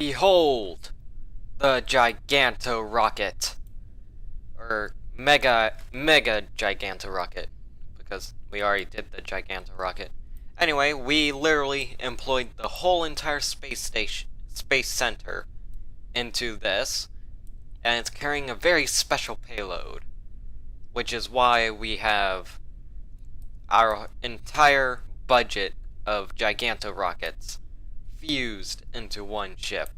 Behold, the Giganto rocket. Or Mega Giganto rocket. Because we already did the Giganto rocket. Anyway, we literally employed the whole entire space center into this. And it's carrying a very special payload. Which is why we have our entire budget of Giganto rockets fused into one ship.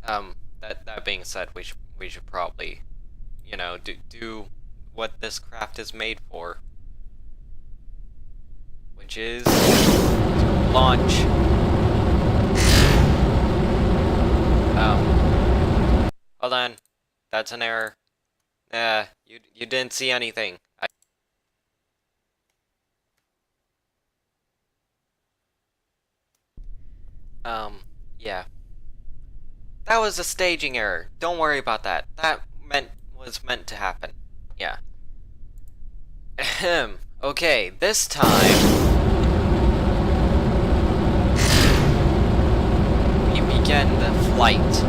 That being said, we should probably, you know, do what this craft is made for, which is to launch. Hold on, that's an error. You didn't see anything. Yeah. That was a staging error. Don't worry about that. That was meant to happen. Yeah. Ahem. Okay, this time we begin the flight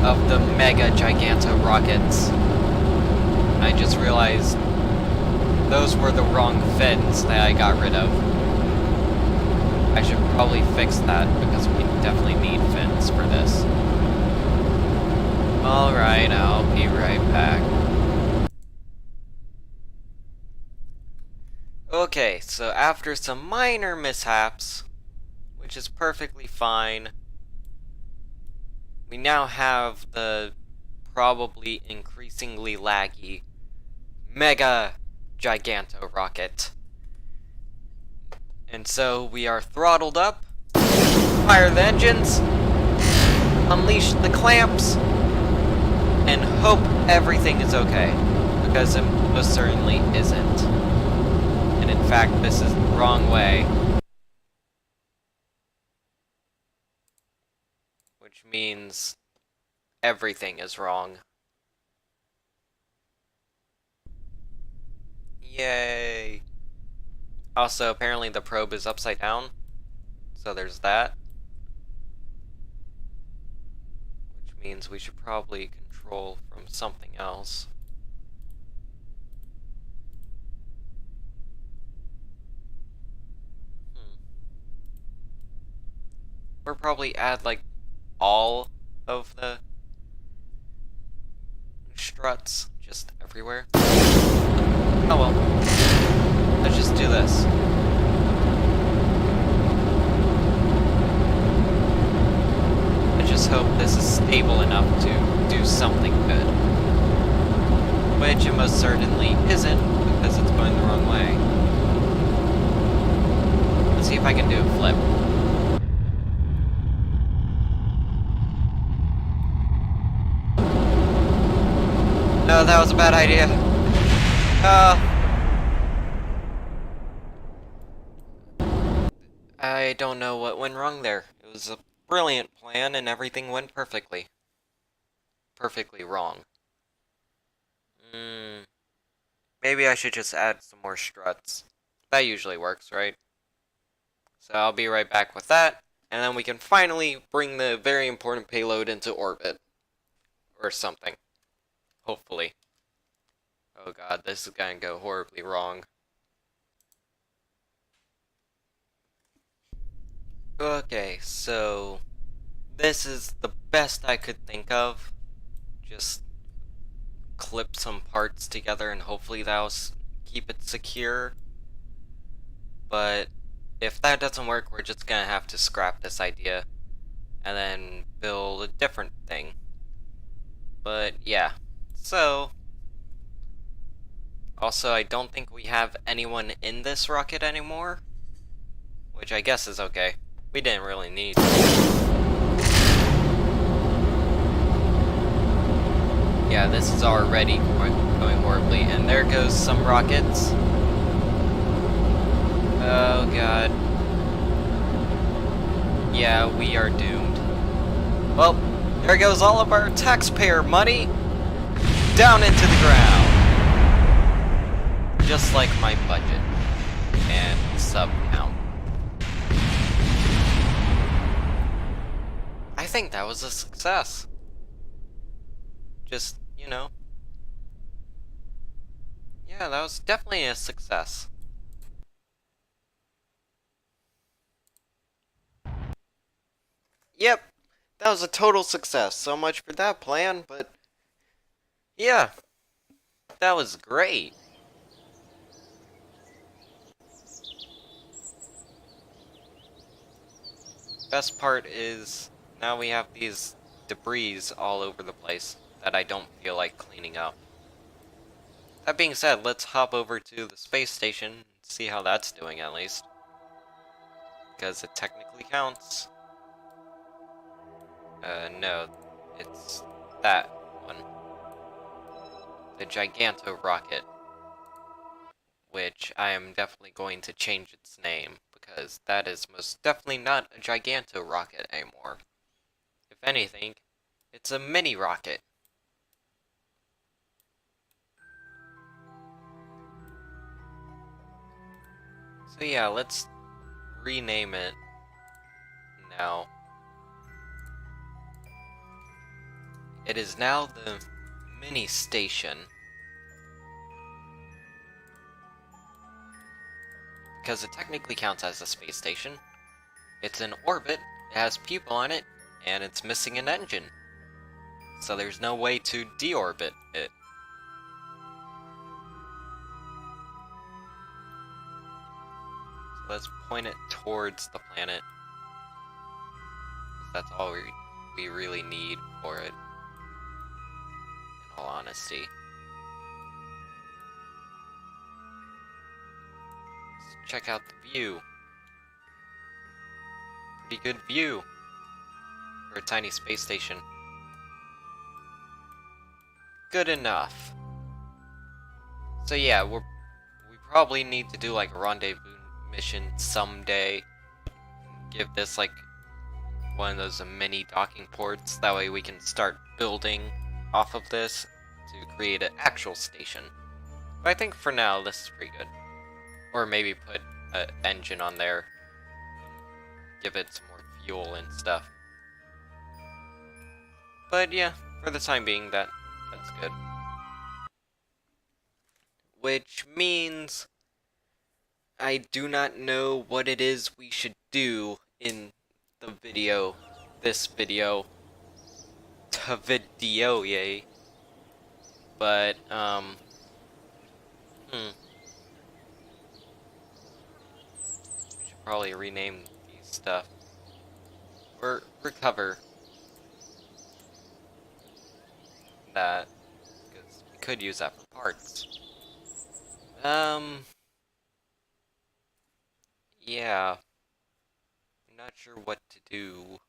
of the Mega Giganto rockets. I just realized those were the wrong fins that I got rid of. I should probably fix that because we definitely need fins for this. Alright, I'll be right back. Okay, so after some minor mishaps, which is perfectly fine, we now have the probably increasingly laggy Mega Giganto rocket. And so we are throttled up, fire the engines, unleash the clamps, and hope everything is okay, because it most certainly isn't. And in fact, this is the wrong way. Which means everything is wrong. Yay! Also, apparently the probe is upside down, so there's that. Which means we should probably control from something else. Or probably add, like, all of the struts just everywhere. Oh well. Let's just do this. I just hope this is stable enough to do something good. Which it most certainly isn't, because it's going the wrong way. Let's see if I can do a flip. No, that was a bad idea. I don't know what went wrong there. It was a brilliant plan and everything went perfectly. Perfectly wrong. Maybe I should just add some more struts. That usually works, right? So I'll be right back with that, and then we can finally bring the very important payload into orbit. Or something. Hopefully. Oh god, this is gonna go horribly wrong. Okay, so this is the best I could think of. Just clip some parts together and hopefully that'll keep it secure. But if that doesn't work, we're just gonna have to scrap this idea and then build a different thing. But yeah, so also I don't think we have anyone in this rocket anymore, which I guess is okay. We didn't really need. Yeah, this is already going horribly, and there goes some rockets. Oh god. Yeah, we are doomed. Well, there goes all of our taxpayer money down into the ground. Just like my budget and sub count. think that was a success. Just, you know. Yeah, that was definitely a success. Yep, that was a total success. So much for that plan, but yeah, that was great. Best part is now we have these debris all over the place that I don't feel like cleaning up. That being said, let's hop over to the space station and see how that's doing at least. Because it technically counts. No, it's that one. The Giganto rocket. Which I am definitely going to change its name, because that is most definitely not a Giganto rocket anymore. If anything, it's a mini rocket. So yeah, let's rename it now. It is now the mini station. Because it technically counts as a space station. It's in orbit, it has people on it, and it's missing an engine. So there's no way to deorbit it. So let's point it towards the planet. That's all we really need for it, in all honesty. Let's check out the view. Pretty good view for a tiny space station. Good enough. So yeah, we probably need to do like a rendezvous mission someday. Give this like one of those mini docking ports. That way we can start building off of this to create an actual station. But I think for now this is pretty good. Or maybe put an engine on there. Give it some more fuel and stuff. But yeah, for the time being that's good. Which means I do not know what it is we should do in the video. This video. Yay. But, should probably rename these stuff. Or recover that. Because we could use that for parts. Yeah. I'm not sure what to do.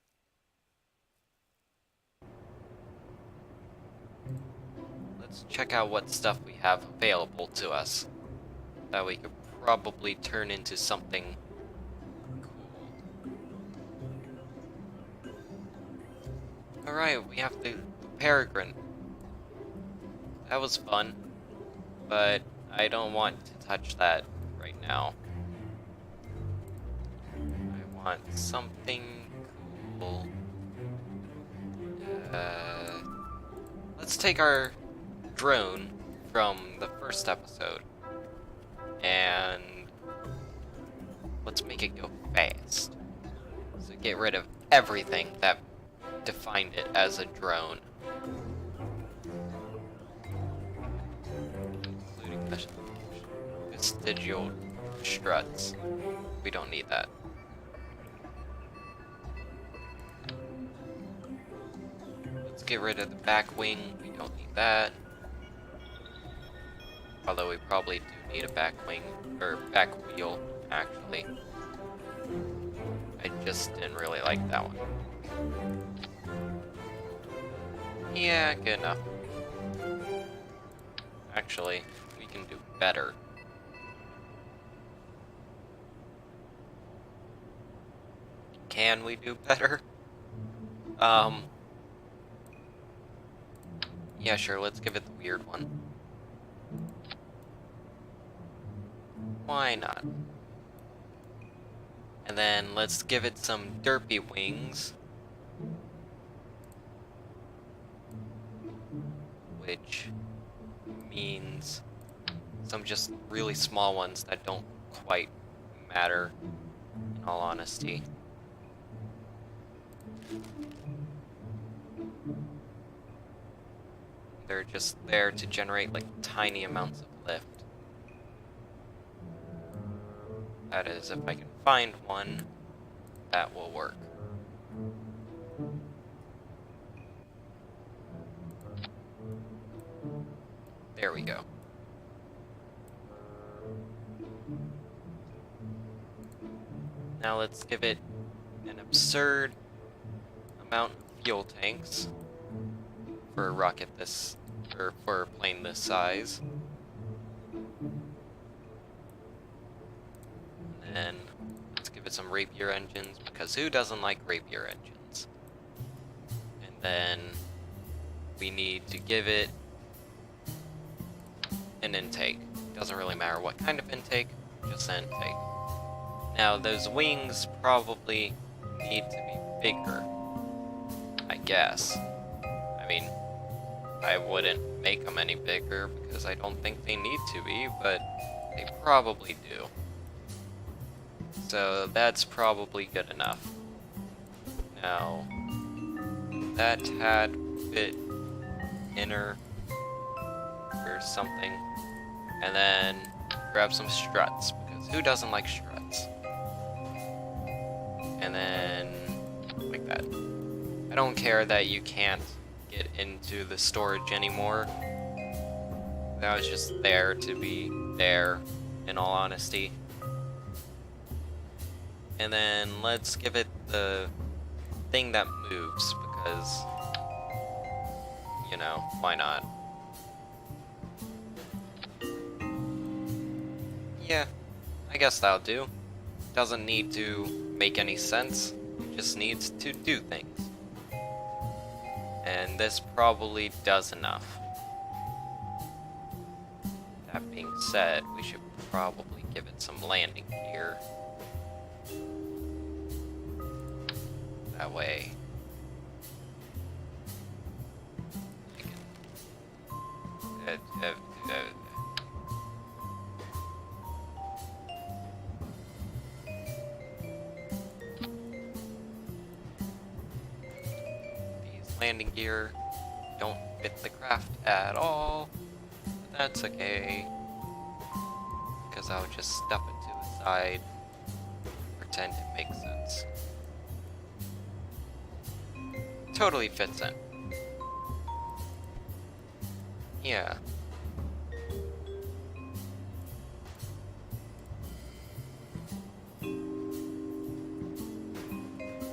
Let's check out what stuff we have available to us. That we could probably turn into something cool. Alright, we have the Peregrine. That was fun. But I don't want to touch that right now. I want something cool. Let's take our drone from the first episode and let's make it go fast. So get rid of everything that defined it as a drone. Including the vestigial struts. We don't need that. Let's get rid of the back wing. We don't need that. Although we probably do need a back wing, or back wheel, actually. I just didn't really like that one. Yeah, good enough. Actually, we can do better. Can we do better? Yeah, sure, let's give it the weird one. Why not? And then let's give it some derpy wings. which means some just really small ones that don't quite matter, in all honesty. They're just there to generate like tiny amounts of lift. That is, if I can find one, that will work. There we go. Now let's give it an absurd amount of fuel tanks for a rocket this, or for a plane this size. And then let's give it some rapier engines, because who doesn't like rapier engines? And then we need to give it an intake. Doesn't really matter what kind of intake, just an intake. Now those wings probably need to be bigger, I guess. I mean, I wouldn't make them any bigger because I don't think they need to be, but they probably do. So that's probably good enough. Now, that tad bit inner or something, and then grab some struts, because who doesn't like struts? And then, like that. I don't care that you can't get into the storage anymore. That was just there to be there, in all honesty. And then let's give it the thing that moves, because, you know, why not? Yeah, I guess that'll do. Doesn't need to make any sense, it just needs to do things. And this probably does enough. That being said, we should probably give it some landing gear. That way I can these landing gear don't fit the craft at all, but that's okay, because I'll just step it to the side, pretend it makes sense. Totally fits in. Yeah.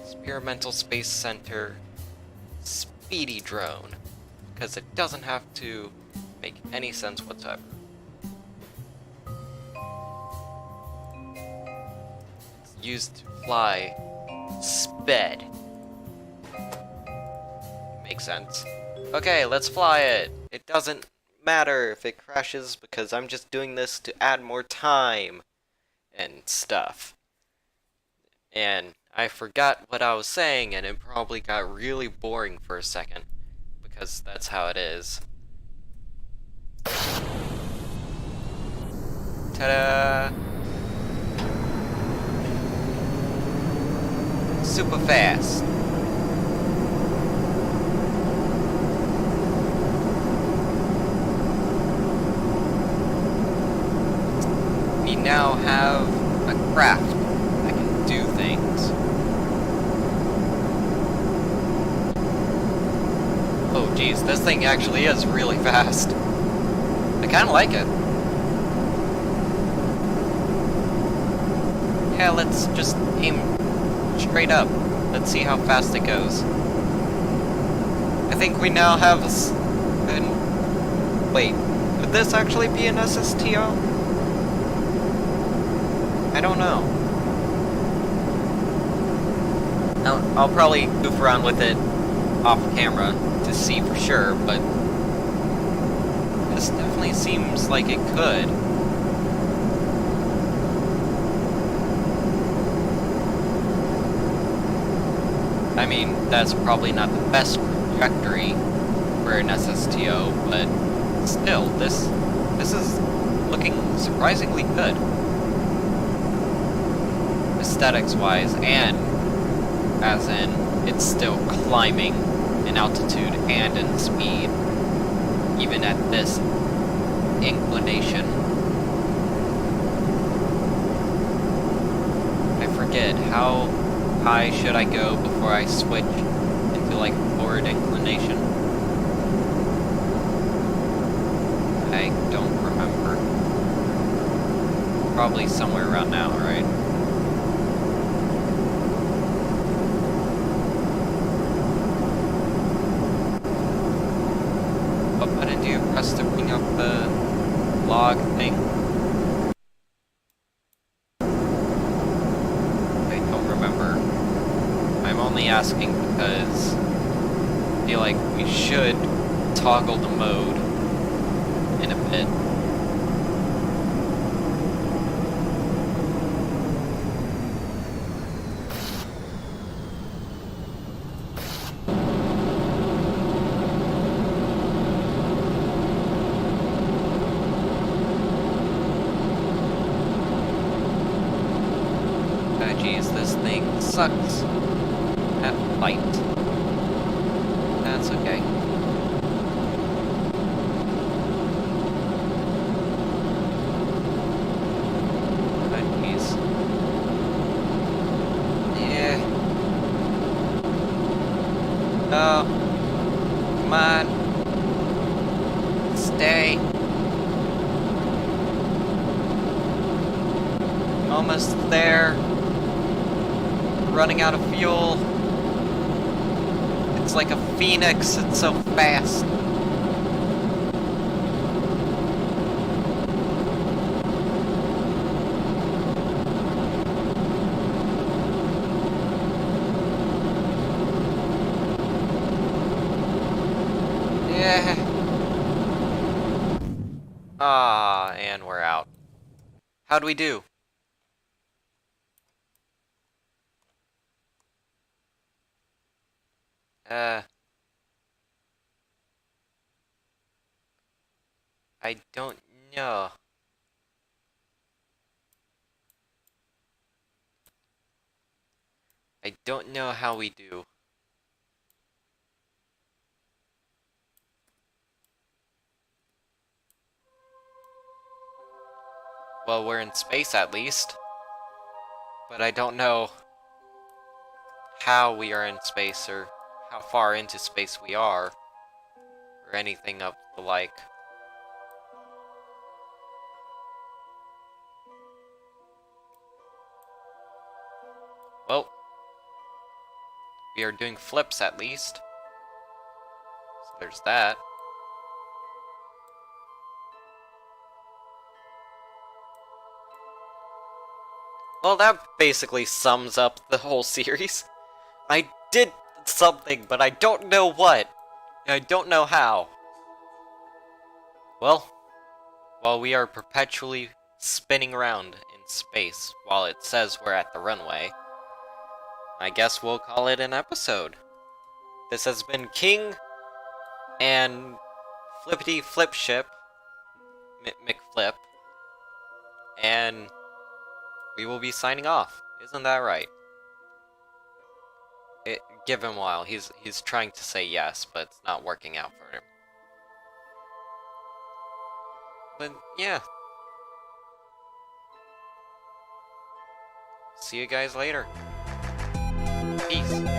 Experimental Space Center speedy drone, because it doesn't have to make any sense whatsoever. It's used to fly sped. Makes sense. Okay, let's fly it. It doesn't matter if it crashes, because I'm just doing this to add more time and stuff. And I forgot what I was saying, and it probably got really boring for a second, because that's how it is. Ta-da! Super fast. We now have a craft that can do things. Oh geez, this thing actually is really fast. I kinda like it. Yeah, let's just aim straight up. Let's see how fast it goes. I think we now have wait, would this actually be an SSTO? I don't know. I'll probably goof around with it off camera to see for sure, but this definitely seems like it could. I mean, that's probably not the best trajectory, for an SSTO, but still, this is looking surprisingly good. Aesthetics-wise, and as in, it's still climbing in altitude and in speed, even at this inclination. I forget, how high should I go before I switch into like forward inclination? I don't remember. Probably somewhere around now, right? What button do you press to bring up the log thing? I don't remember. I'm only asking because I feel like we should toggle the mode in a bit. Jeez, this thing sucks at flight. That's okay. Oh, jeez. Yeah. Oh. Come on. Stay. I'm almost there. Running out of fuel. It's like a phoenix, it's so fast. Yeah. Ah, and we're out. How'd we do? I don't know. I don't know how we do. Well, we're in space at least. But I don't know how we are in space or how far into space we are. Or anything of the like. Well, we are doing flips at least. So there's that. Well, that basically sums up the whole series. I did something, but I don't know what. I don't know how. Well, while we are perpetually spinning around in space while it says we're at the runway, I guess we'll call it an episode. This has been King and Flippity Flipship, McFlip, and we will be signing off. Isn't that right? Give him a while. He's trying to say yes, but it's not working out for him. But yeah. See you guys later. Peace.